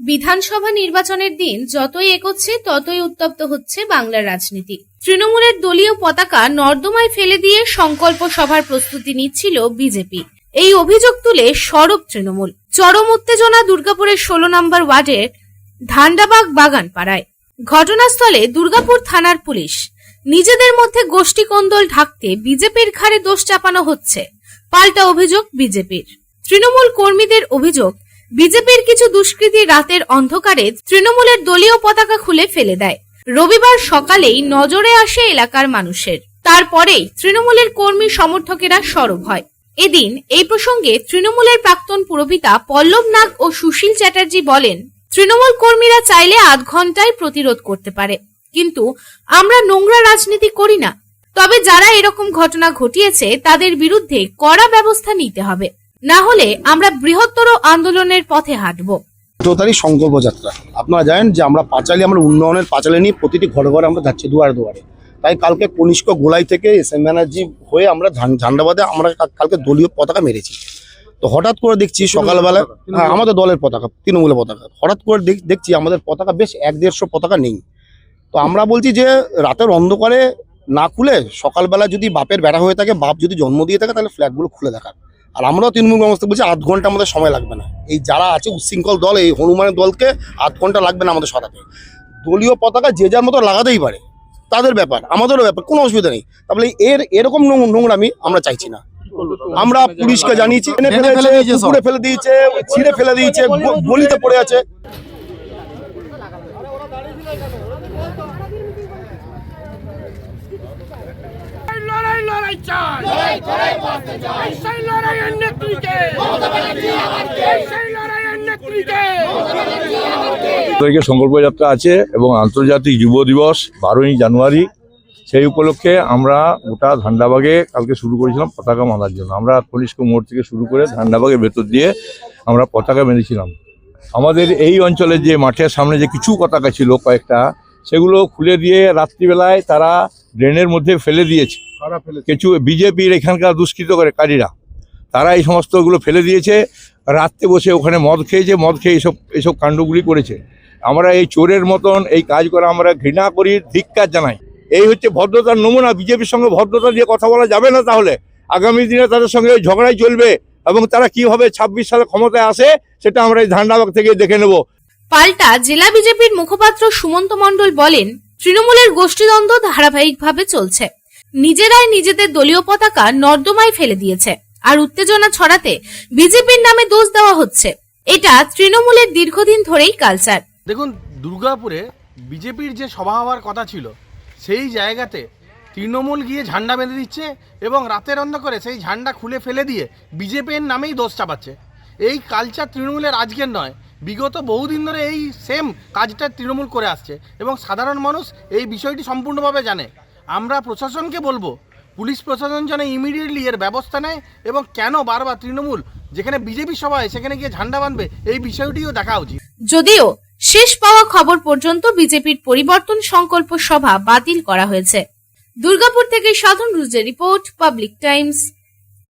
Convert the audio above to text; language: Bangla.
বিধানসভা নির্বাচনের দিন যতই এগোচ্ছে ততই উত্তপ্ত হচ্ছে বাংলার রাজনীতি। তৃণমূলের দলীয় পতাকা নর্দমায় ফেলে দিয়ে সংকল্প সভার প্রস্তুতি নিচ্ছিল বিজেপি। এই অভিযোগ তুলে সরব তৃণমূল। চরম উত্তেজনা দুর্গাপুরের 16 নম্বর ওয়ার্ডের ধান্ডাবাগ বাগান পাড়ায়। ঘটনাস্থলে দুর্গাপুর থানার পুলিশ। নিজেদের মধ্যে গোষ্ঠী কোন্দল ঢাকতে বিজেপির ঘাড়ে দোষ চাপানো হচ্ছে, পাল্টা অভিযোগ বিজেপির। তৃণমূল কর্মীদের অভিযোগ, বিজেপির কিছু দুষ্কৃতী রাতের অন্ধকারে তৃণমূলের দলীয় পতাকা খুলে ফেলে দেয়। রবিবার সকালেই নজরে আসে এলাকার মানুষের। তারপরেই তৃণমূলের কর্মী সমর্থকেরা সরব হয়। এদিন এই প্রসঙ্গে তৃণমূলের প্রাক্তন পুরপিতা পল্লব নাগ ও সুশীল চ্যাটার্জি বলেন, তৃণমূল কর্মীরা চাইলে আধ ঘন্টায় প্রতিরোধ করতে পারে, কিন্তু আমরা নোংরা রাজনীতি করি না। তবে যারা এরকম ঘটনা ঘটিয়েছে তাদের বিরুদ্ধে কড়া ব্যবস্থা নিতে হবে, না হলে আমরা বৃহত্তর আন্দোলনের পথে হাঁটব। 14 তারিখ সংকল্প যাত্রা। আপনারা জানেন যে আমরা পাঁচালী, আমরা উন্নয়নের পাঁচালী নিয়ে প্রতিটি ঘরে ঘরে আমরা যাচ্ছি, দুয়ারে দুয়ারে। তাই কালকে কনিষ্ক গোলাই থেকে SM ব্যানার্জি হয়ে আমরা ঝান্ডাবাদে আমরা কালকে দলীয় পতাকা মেরেছি। তো হঠাৎ করে দেখছি সকালবেলা, হ্যাঁ আমাদের দলের পতাকা, তৃণমূলের পতাকা, হঠাৎ করে দেখছি আমাদের পতাকা বেশ 1-150 পতাকা নেই। তো আমরা বলছি যে রাতের অন্ধকারে না খুলে সকালবেলা যদি বাপের বেড়া হয়ে থাকে, বাপ যদি জন্ম দিয়ে থাকে, তাহলে ফ্ল্যাগগুলো খুলে দেখার। আর আমরাও তৃণমূল ব্যবস্থা বলছি আধ ঘন্টা আমাদের সময় লাগবে না। এই যারা আছে উচ্ছৃঙ্খল দল, এই হনুমানের দলকে আধ ঘন্টা লাগবে না আমাদের সরাতে। দলীয় পতাকা যে যার মতো লাগাতেই পারে, তাদের ব্যাপার, আমাদেরও ব্যাপার, কোনো অসুবিধা নেই। তাহলে এরকম নোংরামি আমরা চাইছি না। আমরা পুলিশকে জানিয়েছি, পুকুরে ফেলে দিয়েছে, ছিঁড়ে ফেলে দিয়েছে, গলিতে পড়ে আছে। সংকল্প যাত্রা আছে এবং আন্তর্জাতিক যুব দিবস 12ই জানুয়ারি, সেই উপলক্ষে আমরা গোটা ধান্ডাবাগে কালকে শুরু করেছিলাম পতাকা বাঁধার জন্য। আমরা কনিষ্ক মোড় থেকে শুরু করে ধান্ডাবাগের ভেতর দিয়ে আমরা পতাকা বেঁধেছিলাম। আমাদের এই অঞ্চলে যে মাঠের সামনে যে কিছু পতাকা ছিল কয়েকটা, সেগুলো খুলে দিয়ে রাত্রিবেলায় তারা ড্রেনের মধ্যে ফেলে দিয়েছে। কিছু বিজেপির এখানকার দুষ্কৃতকারীরা তারা এই সমস্তগুলো ফেলে দিয়েছে। রাত্রে বসে ওখানে মদ খেয়েছে, মদ খেয়ে এইসব কাণ্ডগুলি করেছে। আমরা এই চোরের মতন এই কাজ করা আমরা ঘৃণা করি, ধিক্কার জানাই। এই হচ্ছে ভদ্রতার নমুনা। বিজেপির সঙ্গে ভদ্রতা দিয়ে কথা বলা যাবে না। তাহলে আগামী দিনে তাদের সঙ্গে ঝগড়াই চলবে এবং তারা কিভাবে 26 সালে ক্ষমতায় আসে সেটা আমরা এই ধান্ডাবাগ থেকে দেখে নেব। পাল্টা জেলা বিজেপির মুখপাত্র সুমন্ত মণ্ডল বলেন, তৃণমূলের গোষ্ঠীদ্বন্দ্ব ধারাবাহিকভাবে চলছে। নিজেরাই নিজেদের দলীয় পতাকা নর্দমায় ফেলে দিয়েছে, আর উত্তেজনা ছড়াতে বিজেপির নামে দোষ দেওয়া হচ্ছে। এটা তৃণমূলের দীর্ঘদিন ধরেই কালচার। দেখুন, দুর্গাপুরে বিজেপির যে সভা হওয়ার কথা ছিল, সেই জায়গাতে তৃণমূল গিয়ে ঝান্ডা বেঁধে দিচ্ছে এবং রাতের অন্ধকারে সেই ঝান্ডা খুলে ফেলে দিয়ে বিজেপির নামেই দোষ চাপাচ্ছে। এই কালচার তৃণমূলের আজকের নয়, বিগত বহুদিন ধরে এই সেম কাজটা তৃণমূল করে আসছে এবং সাধারণ মানুষ এই বিষয়টি সম্পূর্ণভাবে জানে। আমরা প্রশাসনকে বলবো, পুলিশ প্রশাসন যেন ইমিডিয়েটলি এর ব্যবস্থা নেয় এবং কেন বারবার তৃণমূল যেখানে বিজেপি সভায় সেখানে গিয়ে ঝান্ডা বাঁধবে, এই বিষয়টিও দেখা উচিত। যদিও শেষ পাওয়া খবর পর্যন্ত বিজেপির পরিবর্তন সংকল্প সভা বাতিল করা হয়েছে। দুর্গাপুর থেকে সাধন রুজের রিপোর্ট, পাবলিক টাইমস।